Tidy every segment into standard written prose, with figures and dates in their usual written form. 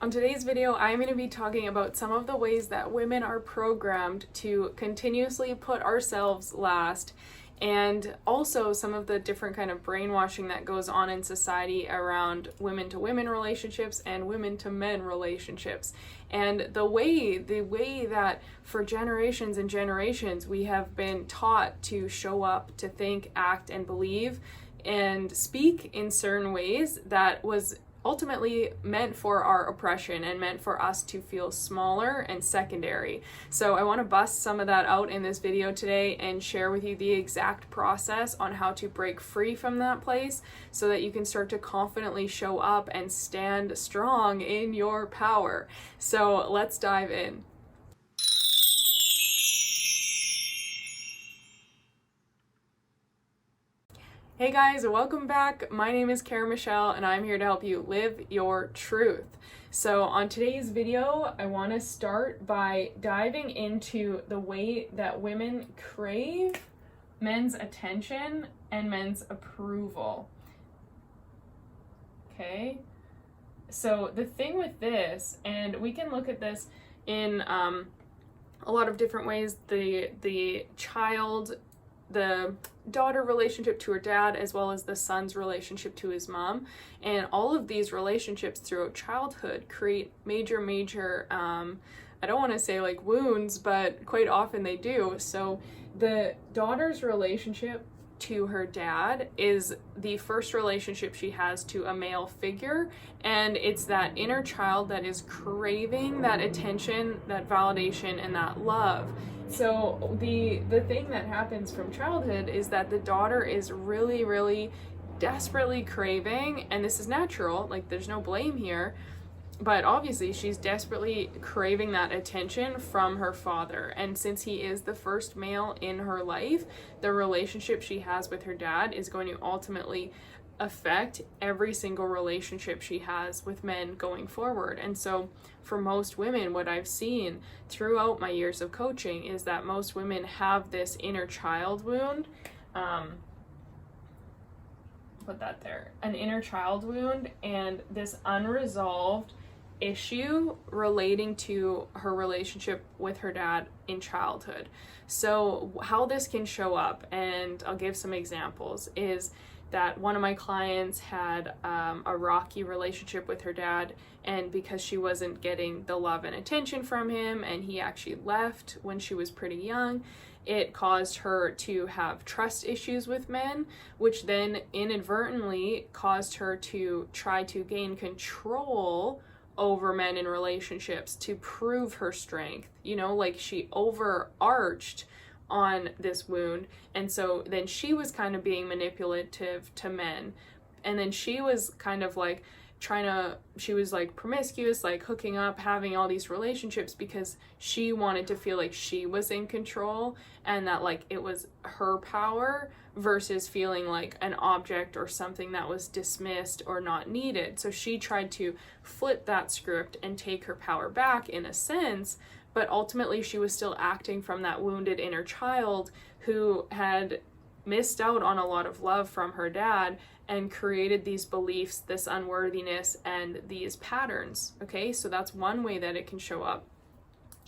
On today's video, I'm going to be talking about some of the ways that women are programmed to continuously put ourselves last, and also some of the different kind of brainwashing that goes on in society around women to women relationships and women to men relationships. And the way that for generations and generations we have been taught to show up, to think, act, and believe and speak in certain ways that was ultimately meant for our oppression and meant for us to feel smaller and secondary. So I want to bust some of that out in this video today and share with you the exact process on how to break free from that place so that you can start to confidently show up and stand strong in your power. So let's dive in. Hey guys, welcome back. My name is Kara Michelle and I'm here to help you live your truth. So on today's video, I want to start by diving into the way that women crave men's attention and men's approval. Okay, so the thing with this, and we can look at this in a lot of different ways, the daughter relationship to her dad, as well as the son's relationship to his mom. And all of these relationships throughout childhood create major, I don't want to say like wounds, but quite often they do. So the daughter's relationship to her dad is the first relationship she has to a male figure, and it's that inner child that is craving that attention, that validation, and that love. So the thing that happens from childhood is that the daughter is really desperately craving, and this is natural, like there's no blame here, but obviously she's desperately craving that attention from her father. And since he is the first male in her life, the relationship she has with her dad is going to ultimately affect every single relationship she has with men going forward. And so for most women, what I've seen throughout my years of coaching is that most women have this inner child wound. Put that there, an inner child wound, and this unresolved issue relating to her relationship with her dad in childhood. So how this can show up, and I'll give some examples, is that one of my clients had a rocky relationship with her dad, and because she wasn't getting the love and attention from him, and he actually left when she was pretty young, it caused her to have trust issues with men, which then inadvertently caused her to try to gain control over men in relationships to prove her strength. You know, like she overarched on this wound, and so then she was kind of being manipulative to men, and then she was kind of like she was like promiscuous, like hooking up, having all these relationships because she wanted to feel like she was in control and that like it was her power versus feeling like an object or something that was dismissed or not needed. So she tried to flip that script and take her power back in a sense, but ultimately she was still acting from that wounded inner child who had missed out on a lot of love from her dad and created these beliefs, this unworthiness, and these patterns. Okay, so that's one way that it can show up.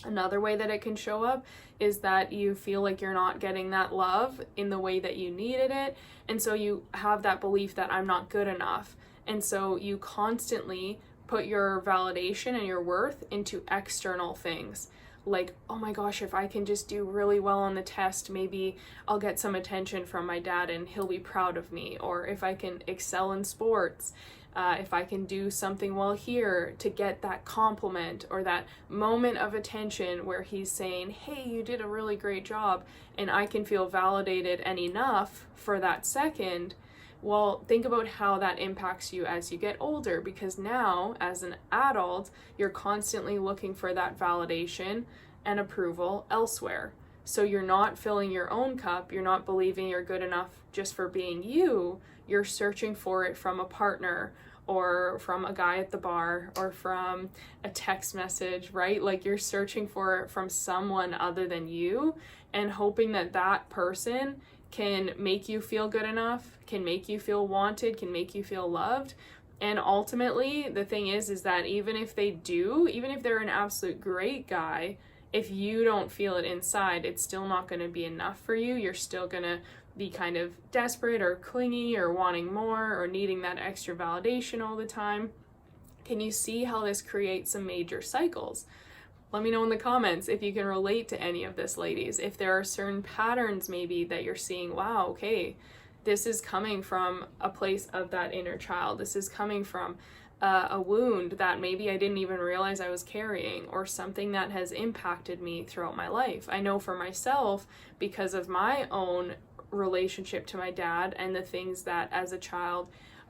Another way that it can show up is that you feel like you're not getting that love in the way that you needed it, and so you have that belief that I'm not good enough, and so you constantly put your validation and your worth into external things. Like, oh my gosh, if I can just do really well on the test, maybe I'll get some attention from my dad and he'll be proud of me. Or if I can excel in sports, if I can do something well here to get that compliment or that moment of attention where he's saying, hey, you did a really great job, and I can feel validated and enough for that second. Well, think about how that impacts you as you get older, because now, as an adult, you're constantly looking for that validation and approval elsewhere. So you're not filling your own cup, you're not believing you're good enough just for being you, you're searching for it from a partner or from a guy at the bar or from a text message, right? Like you're searching for it from someone other than you and hoping that that person can make you feel good enough, can make you feel wanted, can make you feel loved. And ultimately, the thing is that even if they're an absolute great guy, if you don't feel it inside, it's still not going to be enough for you. You're still going to be kind of desperate or clingy or wanting more or needing that extra validation all the time. Can you see how this creates some major cycles? Let me know in the comments if you can relate to any of this, ladies. If there are certain patterns maybe that you're seeing, wow, okay, this is coming from a place of that inner child. This is coming from a wound that maybe I didn't even realize I was carrying, or something that has impacted me throughout my life. I know for myself, because of my own relationship to my dad and the things that as a child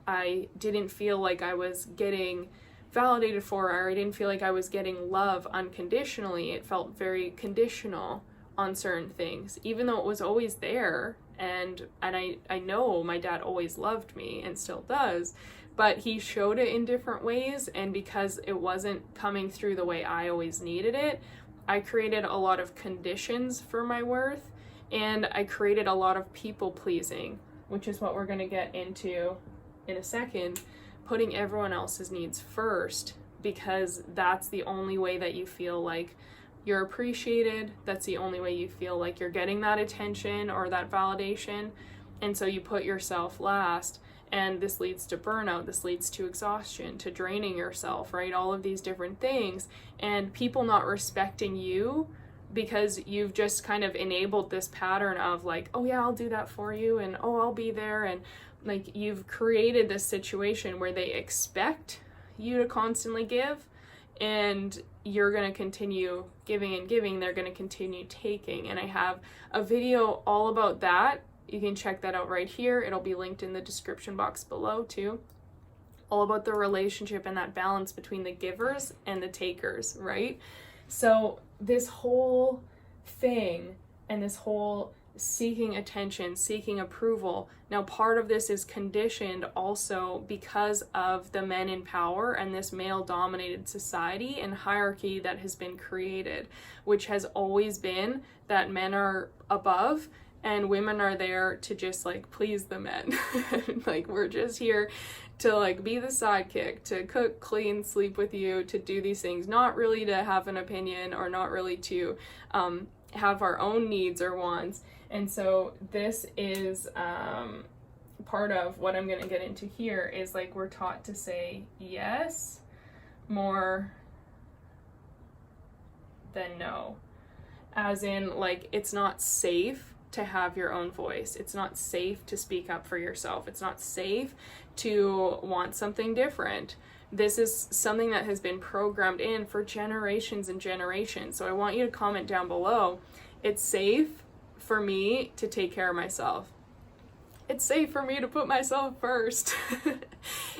I didn't feel like I was getting validated for, or I didn't feel like I was getting love unconditionally. It felt very conditional on certain things, even though it was always there. And I know my dad always loved me and still does, but he showed it in different ways. And because it wasn't coming through the way I always needed it, I created a lot of conditions for my worth, and I created a lot of people pleasing, which is what we're going to get into in a second, putting everyone else's needs first, because that's the only way that you feel like you're appreciated. That's the only way you feel like you're getting that attention or that validation. And so you put yourself last, and this leads to burnout. This leads to exhaustion, to draining yourself, right? All of these different things, and people not respecting you because you've just kind of enabled this pattern of like, oh yeah, I'll do that for you, and oh, I'll be there. And like, you've created this situation where they expect you to constantly give, and you're going to continue giving and giving. They're going to continue taking. And I have a video all about that. You can check that out right here. It'll be linked in the description box below too. All about the relationship and that balance between the givers and the takers, right? So this whole thing and this whole seeking attention, seeking approval. Now, part of this is conditioned also because of the men in power and this male-dominated society and hierarchy that has been created, which has always been that men are above and women are there to just like please the men. Like, we're just here to like be the sidekick, to cook, clean, sleep with you, to do these things, not really to have an opinion or not really to have our own needs or wants. And so this is part of what I'm going to get into here is like, we're taught to say yes more than no. As in, like, it's not safe to have your own voice. It's not safe to speak up for yourself. It's not safe to want something different. This is something that has been programmed in for generations and generations. So I want you to comment down below, it's safe for me to take care of myself. It's safe for me to put myself first.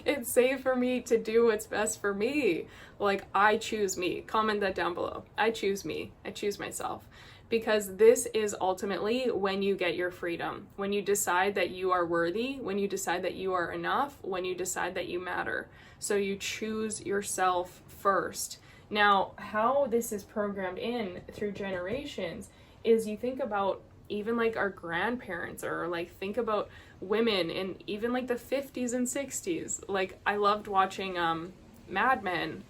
It's safe for me to do what's best for me. Like, I choose me. Comment that down below. I choose me. I choose myself. Because this is ultimately when you get your freedom. When you decide that you are worthy, when you decide that you are enough, when you decide that you matter. So you choose yourself first. Now, how this is programmed in through generations is you think about even like our grandparents, or like think about women in even like the 50s and 60s. Like, I loved watching Mad Men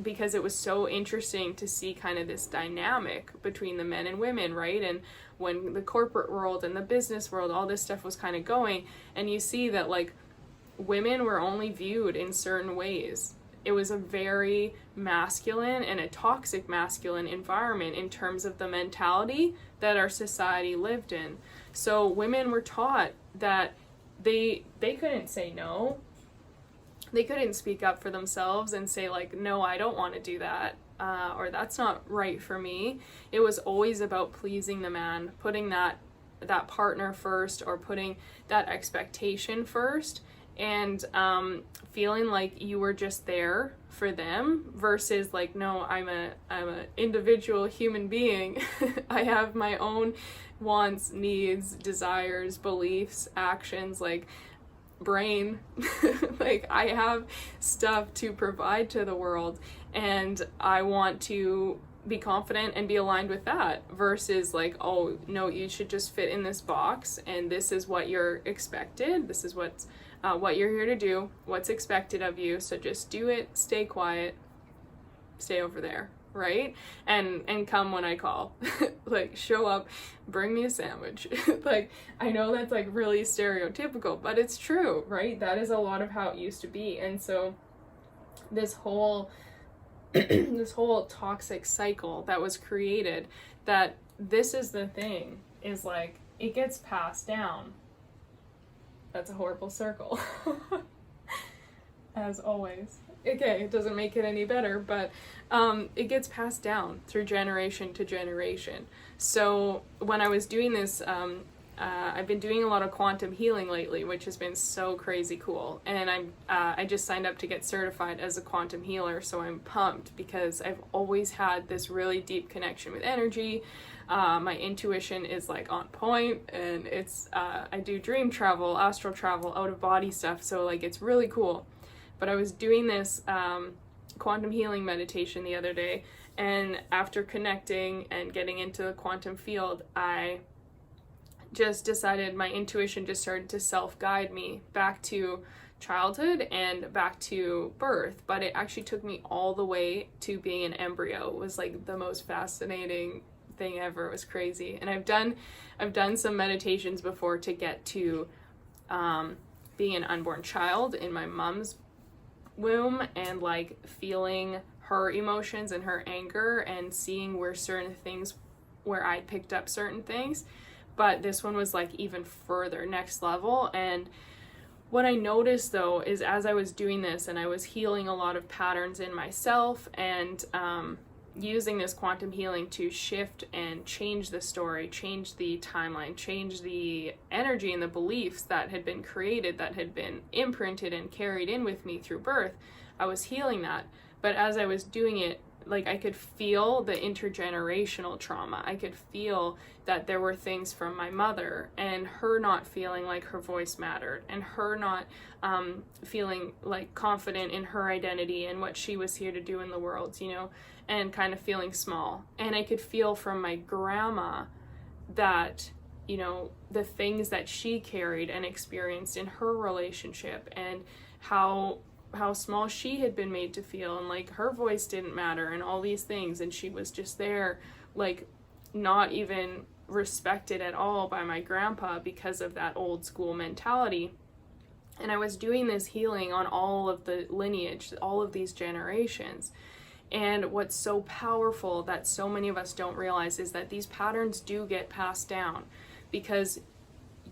because it was so interesting to see kind of this dynamic between the men and women, right? And when the corporate world and the business world, all this stuff was kind of going, and you see that like women were only viewed in certain ways. It was a very masculine and a toxic masculine environment in terms of the mentality that our society lived in. So women were taught that they couldn't say no. They couldn't speak up for themselves and say like, no, I don't want to do that, or that's not right for me. It was always about pleasing the man, putting that partner first, or putting that expectation first, and feeling like you were just there for them versus like, no, I'm a individual human being. I have my own wants, needs, desires, beliefs, actions, like brain. Like, I have stuff to provide to the world, and I want to be confident and be aligned with that, versus like, oh no, you should just fit in this box and this is what you're expected, this is what's what you're here to do, what's expected of you. So just do it, stay quiet, stay over there, right? And come when I call. Like, show up, bring me a sandwich. Like, I know that's like really stereotypical, but it's true, right? That is a lot of how it used to be. And so this whole this whole toxic cycle that was created, that this is the thing, is like, it gets passed down. That's a horrible circle. As always. Okay, it doesn't make it any better, but it gets passed down through generation to generation. So when I was doing this, I've been doing a lot of quantum healing lately, which has been so crazy cool. And I just signed up to get certified as a quantum healer, so I'm pumped because I've always had this really deep connection with energy. My intuition is like on point, and it's I do dream travel, astral travel, out of body stuff, so like it's really cool. But I was doing this quantum healing meditation the other day, and after connecting and getting into the quantum field, I just decided, my intuition just started to self-guide me back to childhood and back to birth. But it actually took me all the way to being an embryo. It was like the most fascinating thing ever. It was crazy. And I've done some meditations before to get to being an unborn child in my mom's womb, and like feeling her emotions and her anger and seeing where certain things, where I picked up certain things. But this one was like even further, next level. And what I noticed though is, as I was doing this and I was healing a lot of patterns in myself, and using this quantum healing to shift and change the story, change the timeline, change the energy and the beliefs that had been created, that had been imprinted and carried in with me through birth, I was healing that. But as I was doing it, like, I could feel the intergenerational trauma. I could feel that there were things from my mother, and her not feeling like her voice mattered, and her not feeling like confident in her identity and what she was here to do in the world, you know, and kind of feeling small. And I could feel from my grandma that, you know, the things that she carried and experienced in her relationship, and how small she had been made to feel, and like her voice didn't matter and all these things, and she was just there, like not even respected at all by my grandpa because of that old school mentality. And I was doing this healing on all of the lineage, all of these generations. And what's so powerful that so many of us don't realize is that these patterns do get passed down, because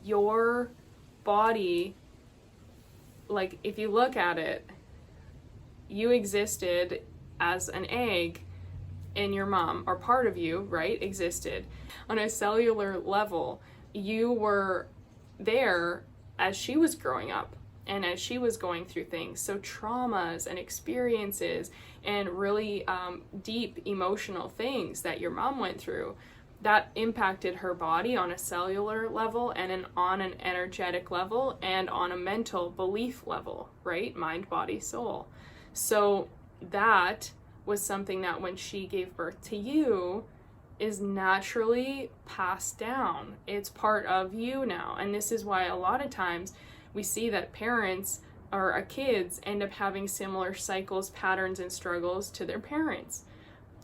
your body, like, if you look at it, you existed as an egg in your mom, or part of you, right, existed. On a cellular level, you were there as she was growing up and as she was going through things. So traumas and experiences and really deep emotional things that your mom went through, that impacted her body on a cellular level, and on an energetic level, and on a mental belief level, right? Mind, body, soul. So that was something that when she gave birth to you is naturally passed down. It's part of you now. And this is why a lot of times we see that parents or kids end up having similar cycles, patterns, and struggles to their parents,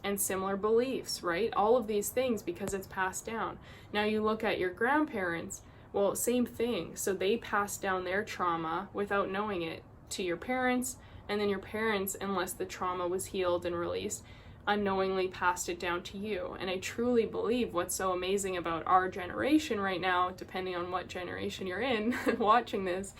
and similar beliefs, right? All of these things, because it's passed down. Now you look at your grandparents, well, same thing. So they passed down their trauma without knowing it to your parents, and then your parents, unless the trauma was healed and released, unknowingly passed it down to you. And I truly believe what's so amazing about our generation right now, depending on what generation you're in watching this,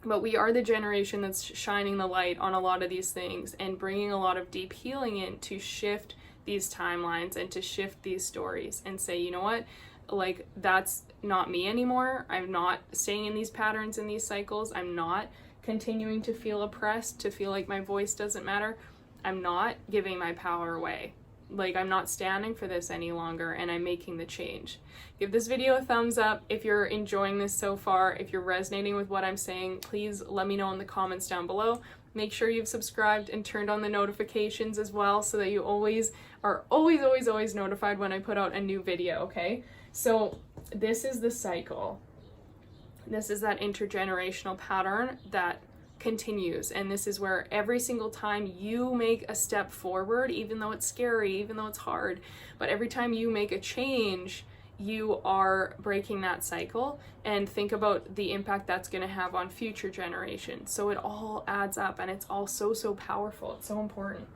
but we are the generation that's shining the light on a lot of these things and bringing a lot of deep healing in to shift these timelines and to shift these stories and say, you know what, like, that's not me anymore. I'm not staying in these patterns and these cycles. I'm not continuing to feel oppressed, to feel like my voice doesn't matter. I'm not giving my power away. Like, I'm not standing for this any longer, and I'm making the change. Give this video a thumbs up if you're enjoying this so far. If you're resonating with what I'm saying, please let me know in the comments down below. Make sure you've subscribed and turned on the notifications as well, so that you always are always notified when I put out a new video, okay? So this is the cycle. This is that intergenerational pattern that continues, and this is where every single time you make a step forward, even though it's scary, even though it's hard, but every time you make a change, you are breaking that cycle. And think about the impact that's going to have on future generations. So it all adds up, and it's all so powerful. It's so important.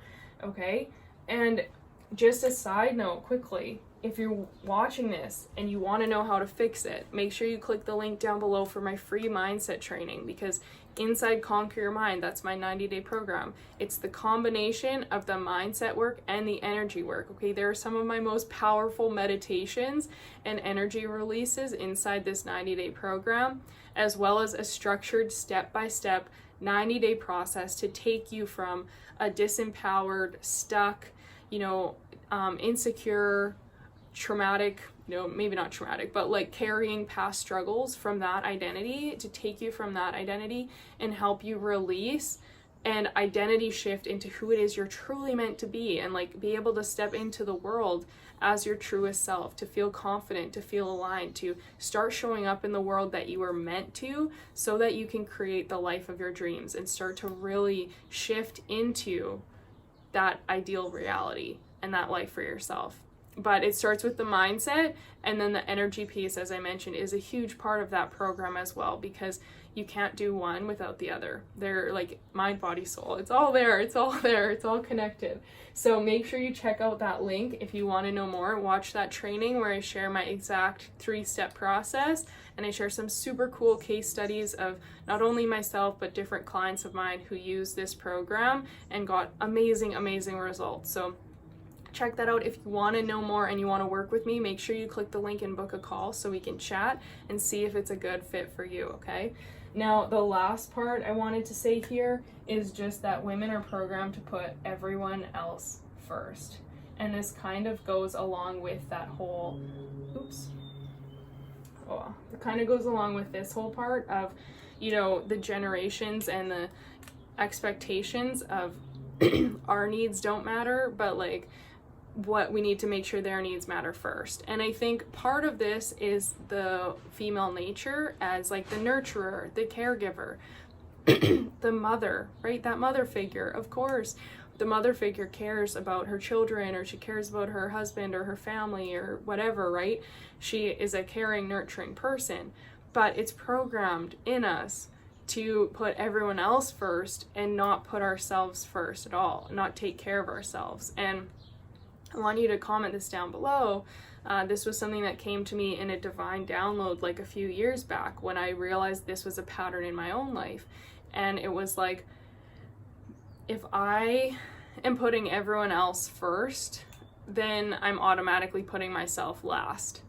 Okay, and just a side note quickly, if you're watching this and you want to know how to fix it, make sure you click the link down below for my free mindset training, because inside Conquer Your Mind, that's my 90-day program. It's the combination of the mindset work and the energy work. Okay, there are some of my most powerful meditations and energy releases inside this 90-day program, as well as a structured step-by-step 90-day process to take you from a disempowered, stuck, insecure, traumatic, maybe not traumatic, but like carrying past struggles from that identity, to take you from that identity and help you release and identity shift into who it is you're truly meant to be, and like be able to step into the world as your truest self, to feel confident, to feel aligned, to start showing up in the world that you were meant to, so that you can create the life of your dreams and start to really shift into that ideal reality and that life for yourself. But it starts with the mindset, and then the energy piece, as I mentioned, is a huge part of that program as well, because you can't do one without the other. They're like mind, body, soul. It's all there. It's all there. It's all connected. So make sure you check out that link if you want to know more. Watch that training where I share my exact 3-step process, and I share some super cool case studies of not only myself, but different clients of mine who use this program and got amazing results. So check that out. If you want to know more and you want to work with me, make sure you click the link and book a call so we can chat and see if it's a good fit for you, okay? Now, the last part I wanted to say here is just that women are programmed to put everyone else first. And this kind of goes along with that whole, it kind of goes along with this whole part of, the generations and the expectations of our needs don't matter, but like, what we need to make sure their needs matter first. And I think part of this is the female nature as like the nurturer, the caregiver, the mother, right? That mother figure. Of course, the mother figure cares about her children, or she cares about her husband or her family or whatever, right? She is a caring, nurturing person, but it's programmed in us to put everyone else first and not put ourselves first at all, not take care of ourselves. And I want you to comment this down below. This was something that came to me in a divine download like a few years back, when I realized this was a pattern in my own life. And it was like, if I am putting everyone else first, then I'm automatically putting myself last.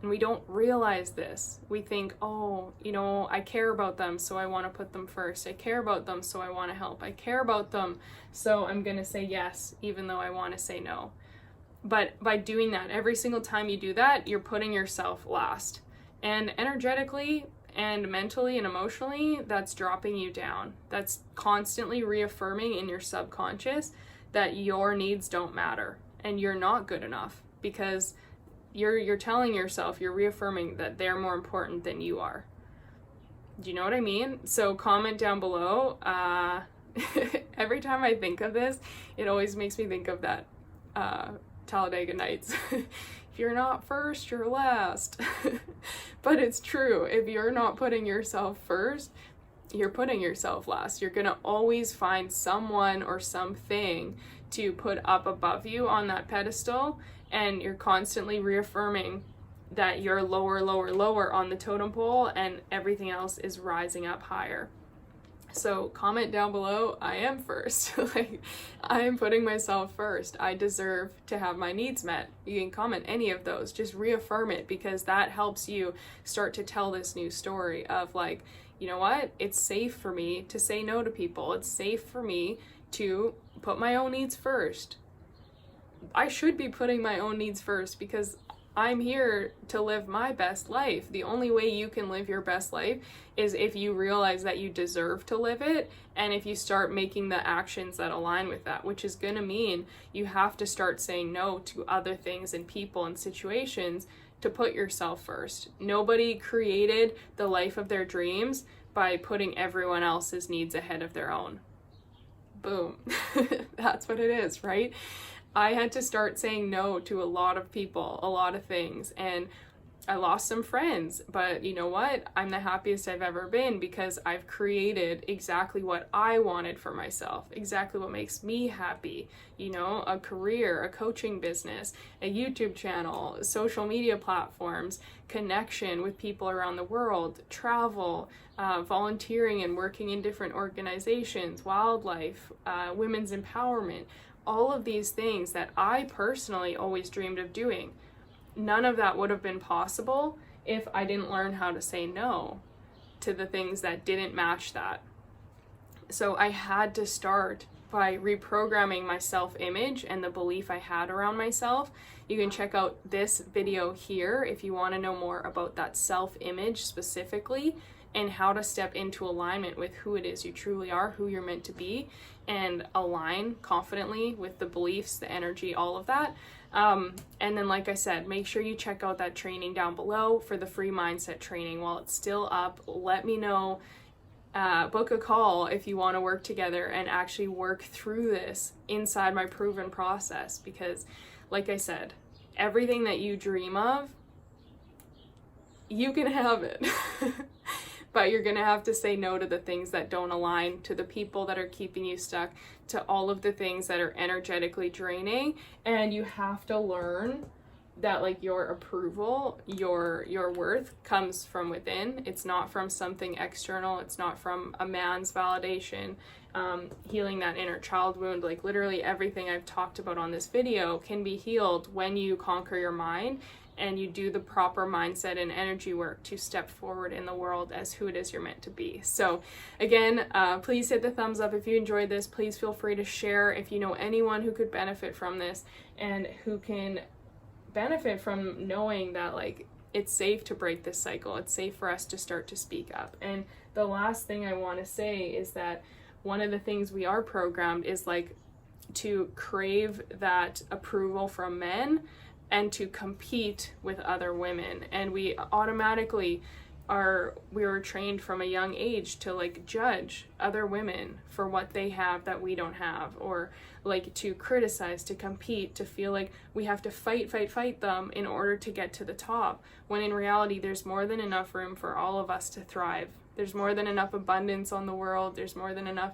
And we don't realize this. We think, I care about them, so I want to put them first. I care about them, so I want to help. I care about them, so I'm going to say yes, even though I want to say no. But by doing that, every single time you do that, you're putting yourself last. And energetically and mentally and emotionally, that's dropping you down. That's constantly reaffirming in your subconscious that your needs don't matter and you're not good enough, because you're telling yourself, you're reaffirming that they're more important than you are. Do you know what I mean? So comment down below. Every time I think of this, it always makes me think of that Talladega Nights. If you're not first, you're last. But it's true. If you're not putting yourself first, you're putting yourself last. You're gonna always find someone or something to put up above you on that pedestal, and you're constantly reaffirming that you're lower on the totem pole, and everything else is rising up higher. So comment down below, I am first. Like, I am putting myself first. I deserve to have my needs met. You can comment any of those. Just reaffirm it, because that helps you start to tell this new story of like, you know what? It's safe for me to say no to people. It's safe for me to put my own needs first. I should be putting my own needs first, because I'm here to live my best life. The only way you can live your best life is if you realize that you deserve to live it, and if you start making the actions that align with that, which is gonna mean you have to start saying no to other things and people and situations to put yourself first. Nobody created the life of their dreams by putting everyone else's needs ahead of their own. Boom. That's what it is, right? I had to start saying no to a lot of people, a lot of things, and I lost some friends, but you know what? I'm the happiest I've ever been because I've created exactly what I wanted for myself, exactly what makes me happy. You know, a career, a coaching business, a YouTube channel, social media platforms, connection with people around the world, travel, volunteering and working in different organizations, wildlife, women's empowerment, all of these things that I personally always dreamed of doing. None of that would have been possible if I didn't learn how to say no to the things that didn't match that. So I had to start by reprogramming my self-image and the belief I had around myself. You can check out this video here if you want to know more about that self-image specifically and how to step into alignment with who it is you truly are, who you're meant to be, and align confidently with the beliefs, the energy, all of that. And then, like I said, make sure you check out that training down below for the free mindset training. While it's still up, let me know, book a call if you want to work together and actually work through this inside my proven process. Because, like I said, everything that you dream of, you can have it. But you're going to have to say no to the things that don't align, to the people that are keeping you stuck, to all of the things that are energetically draining. And you have to learn that like your approval, your worth comes from within. It's not from something external. It's not from a man's validation. Healing that inner child wound, like literally everything I've talked about on this video can be healed when you conquer your mind and you do the proper mindset and energy work to step forward in the world as who it is you're meant to be. So again, please hit the thumbs up if you enjoyed this. Please feel free to share if you know anyone who could benefit from this and who can benefit from knowing that like it's safe to break this cycle. It's safe for us to start to speak up. And the last thing I want to say is that one of the things we are programmed is like to crave that approval from men and to compete with other women. And we automatically we were trained from a young age to like judge other women for what they have that we don't have, or like to criticize, to compete, to feel like we have to fight them in order to get to the top, when in reality there's more than enough room for all of us to thrive. There's more than enough abundance on the world. There's more than enough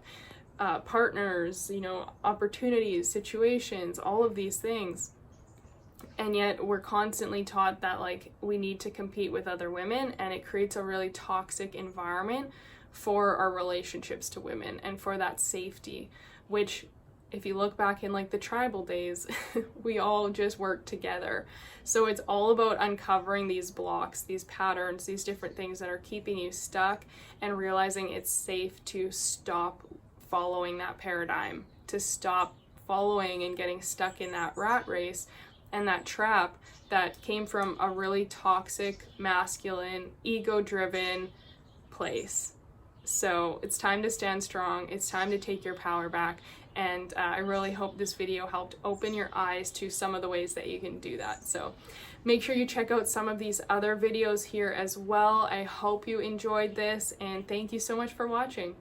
partners, you know, opportunities, situations, all of these things. And yet we're constantly taught that like we need to compete with other women, and it creates a really toxic environment for our relationships to women and for that safety, which if you look back in like the tribal days, we all just worked together. So it's all about uncovering these blocks, these patterns, these different things that are keeping you stuck, and realizing it's safe to stop following that paradigm, to stop following and getting stuck in that rat race and that trap that came from a really toxic, masculine, ego-driven place. So it's time to stand strong. It's time to take your power back. And I really hope this video helped open your eyes to some of the ways that you can do that. So make sure you check out some of these other videos here as well. I hope you enjoyed this, and thank you so much for watching.